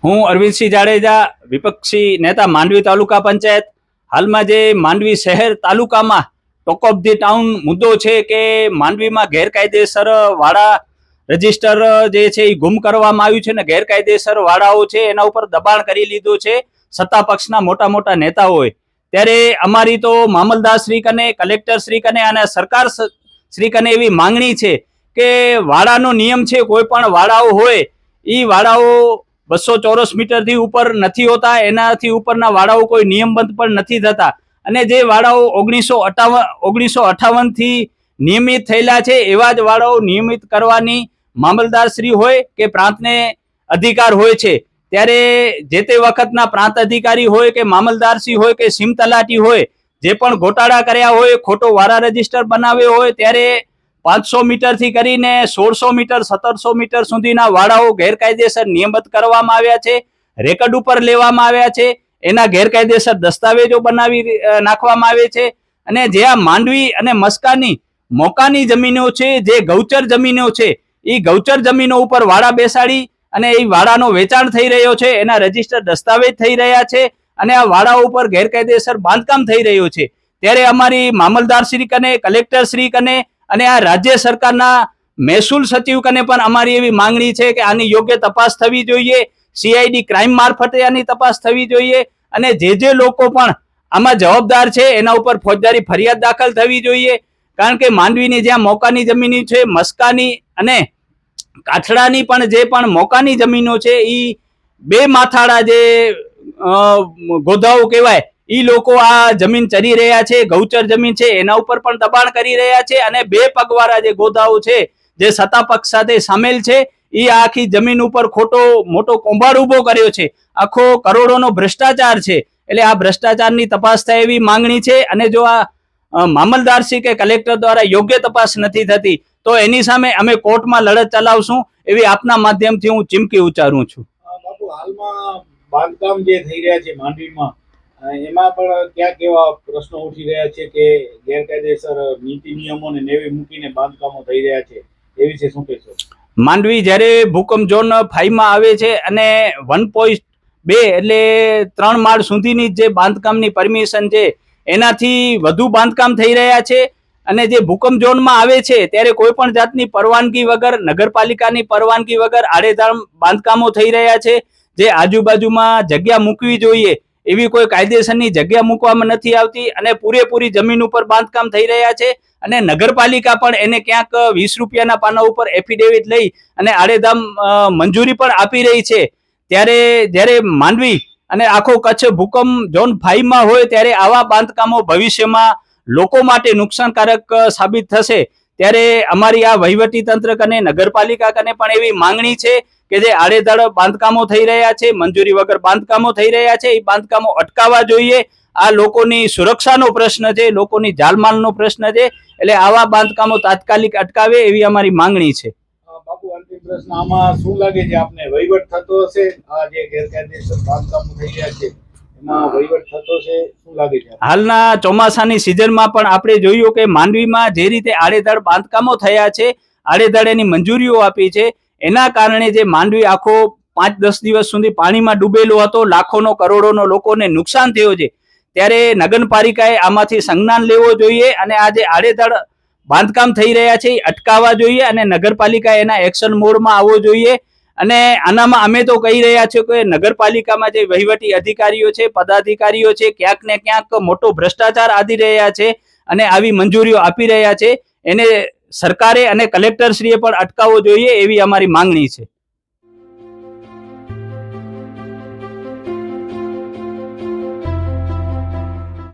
હું અરવિંદસિંહ જાડેજા, વિપક્ષી નેતા, માંડવી તાલુકા પંચાયત. હાલમાં જે માંડવી શહેર તાલુકામાં ટોક ઓફ ધી ટાઉન મુદ્દો છે કે માંડવીમાં ગેરકાયદેસર વાડા રજીસ્ટર જે છે એ ગુમ કરવામાં આવ્યું છે ને ગેરકાયદેસર વાડાઓ છે એના ઉપર દબાણ કરી લીધું છે સત્તા પક્ષના મોટા મોટા નેતાઓએ. ત્યારે અમારી તો મામલદાર શ્રી કને, કલેક્ટર શ્રી કને અને સરકાર શ્રી કને એવી માંગણી છે કે વાડાનો નિયમ છે, કોઈ પણ વાડાઓ હોય એ વાડાઓ 200 ચોરસ મીટરથી ઉપર નથી હોતા, એનાથી ઉપરના વાડાઓ કોઈ નિયમબદ્ધ પણ નથી થતા. અને જે વાડાઓ 1958 થી નિયમિત થયેલા છે એવા જ વાડાઓ નિયમિત કરવાની મામલદાર શ્રી હોય કે પ્રાંતને અધિકાર હોય છે. ત્યારે જે તે વખતના પ્રાંત અધિકારી હોય કે મામલદાર શ્રી હોય કે સીમ તલાટી હોય, જે પણ ગોટાળા કર્યા હોય, ખોટો વાડા રજીસ્ટર બનાવ્યો હોય, ત્યારે 500 મીટરથી કરીને 1600 મીટર 1700 મીટર સુધીના વાડાઓ ગેરકાયદેસર નિયમબદ્ધ કરવામાં આવ્યા છે, રેકર્ડ ઉપર લેવામાં આવ્યા છે, એના ગેરકાયદેસર દસ્તાવેજો બનાવી નાખવામાં આવે છે. અને જે આ માંડવી અને મસ્કાની મોકાની જમીનો છે, જે ગૌચર જમીનો છે, એ ગૌચર જમીનો ઉપર વાડા બેસાડી અને એ વાડાનો વેચાણ થઈ રહ્યો છે, એના રજીસ્ટર દસ્તાવેજ થઈ રહ્યા છે અને આ વાડાઓ ઉપર ગેરકાયદેસર બાંધકામ થઈ રહ્યું છે. ત્યારે અમારી મામલદાર શ્રી કને, કલેક્ટર શ્રી કને અને આ રાજ્ય સરકારના મહેસૂલ સચિવ કને પણ અમારી એવી માંગણી છે કે આની યોગ્ય તપાસ થવી જોઈએ, CID ક્રાઇમ મારફતે આની તપાસ થવી જોઈએ અને જે લોકો પણ આમાં જવાબદાર છે એના ઉપર ફોજદારી ફરિયાદ દાખલ થવી જોઈએ. કારણ કે માંડવીની જ્યાં મોકાની જમીન છે, મસ્કાની અને કાઠડાની પણ જે પણ મોકાની જમીનો છે, એ બે માથાળા જે ગોધાઓ કહેવાય, એ લોકો આ જમીન ચરી રહ્યા છે, ગૌચર જમીન છે એના ઉપર પણ દબાણ કરી રહ્યા છે. અને બે પગવાળા જે ગોધાઓ છે, જે સત્તા પક્ષ સાથે સામેલ છે, એ આખી જમીન ઉપર મોટો કૌભાંડ ઉભો કર્યો છે, આખો કરોડોનો ભ્રષ્ટાચાર છે. એટલે આ ભ્રષ્ટાચારની તપાસ થાય એવી માંગણી છે. અને જો આ મામલદારશ્રી કે કલેક્ટર દ્વારા યોગ્ય તપાસ નથી થતી તો એની સામે અમે કોર્ટમાં લડત ચલાવશું એવી આપના માધ્યમથી હું ચીમકી ઉચ્ચારું છું. બાપુ, હાલમાં બાંધકામ જે થઈ રહ્યા છે માંડવીમાં, એમાં પણ ક્યાંક એવા પ્રશ્નો ઉઠી રહ્યા છે કે ગેરકાયદેસર નીતિ નિયમો ને નેવી મૂકીને બાંધકામો થઈ રહ્યા છે, એ વિશે શું કહેશો? માંડવી જ્યારે ભૂકંપ ઝોન 5 માં આવે છે અને 1.2 એટલે 3 માળ સુધીની જે બાંધકામની પરમિશન છે એનાથી વધુ બાંધકામ થઈ રહ્યા છે. અને જે ભૂકંપ ઝોનમાં આવે છે ત્યારે કોઈ પણ જાતની પરવાનગી વગર, નગરપાલિકાની પરવાનગી વગર આડેધડ બાંધકામો થઈ રહ્યા છે. જે આજુબાજુમાં જગ્યા મૂકવી જોઈએ એવી કોઈ કાયદેસરની જગ્યા મૂકવામાં નથી આવતી અને પૂરેપૂરી જમીન ઉપર બાંધકામ થઈ રહ્યા છે. અને નગરપાલિકા પણ એને ક્યાંક 20 રૂપિયાના પાના ઉપર એફિડેવિટ લઈ અને આડેધામ મંજૂરી પણ આપી રહી છે. ત્યારે જ્યારે માંડવી અને આખો કચ્છ ભૂકંપ ઝોન 5 માં હોય ત્યારે આવા બાંધકામો ભવિષ્યમાં લોકો માટે નુકસાનકારક સાબિત થશે. ત્યારે અમારી આ વહીવટી તંત્ર કને, નગરપાલિકા કને પણ એવી માંગણી છે કે જે આડેધડ બાંધકામો થઈ રહ્યા છે, મંજૂરી વગર બાંધકામો થઈ રહ્યા છે, એ બાંધકામો અટકાવવા જોઈએ. આ લોકોની સુરક્ષાનો પ્રશ્ન છે, લોકોની જાનમાલનો પ્રશ્ન છે. એટલે આવા બાંધકામો તાત્કાલિક અટકાવે એવી અમારી માંગણી છે. બાપુ, અંતિમ પ્રશ્ન, આમાં શું લાગે છે આપને, વહીવટ થતો હશે? આ જે ગેરકાયદેસર બાંધકામો થઈ રહ્યા છે એમાં વહીવટ થતો છે, શું લાગે છે? હાલના ચોમાસાની સિઝનમાં પણ આપણે જોયું કે માંડવીમાં જે રીતે આડેધડ બાંધકામો થયા છે, આડેધડ એની મંજૂરીઓ આપી છે, એના કારણે જે માંડવી આખો 5-10 દિવસ સુધી પાણીમાં ડૂબેલો હતો, લાખોનો કરોડોનો લોકોને નુકસાન થયો છે. ત્યારે નગરપાલિકાએ આમાંથી સંજ્ઞાન લેવો જોઈએ અને આ જે આડેધડ બાંધકામ થઈ રહ્યા છે એ અટકાવવા જોઈએ અને નગરપાલિકા એના એક્શન મોડમાં આવવો જોઈએ. અને આનામાં અમે તો કહી રહ્યા છીએ કે નગરપાલિકામાં જે વહીવટી અધિકારીઓ છે, પદાધિકારીઓ છે, ક્યાંક ને ક્યાંક મોટો ભ્રષ્ટાચાર આદરી રહ્યા છે અને આવી મંજૂરીઓ આપી રહ્યા છે. એને સરકારે અને કલેક્ટરશ્રીએ પણ અટકાવવો જોઈએ એવી અમારી માંગણી છે.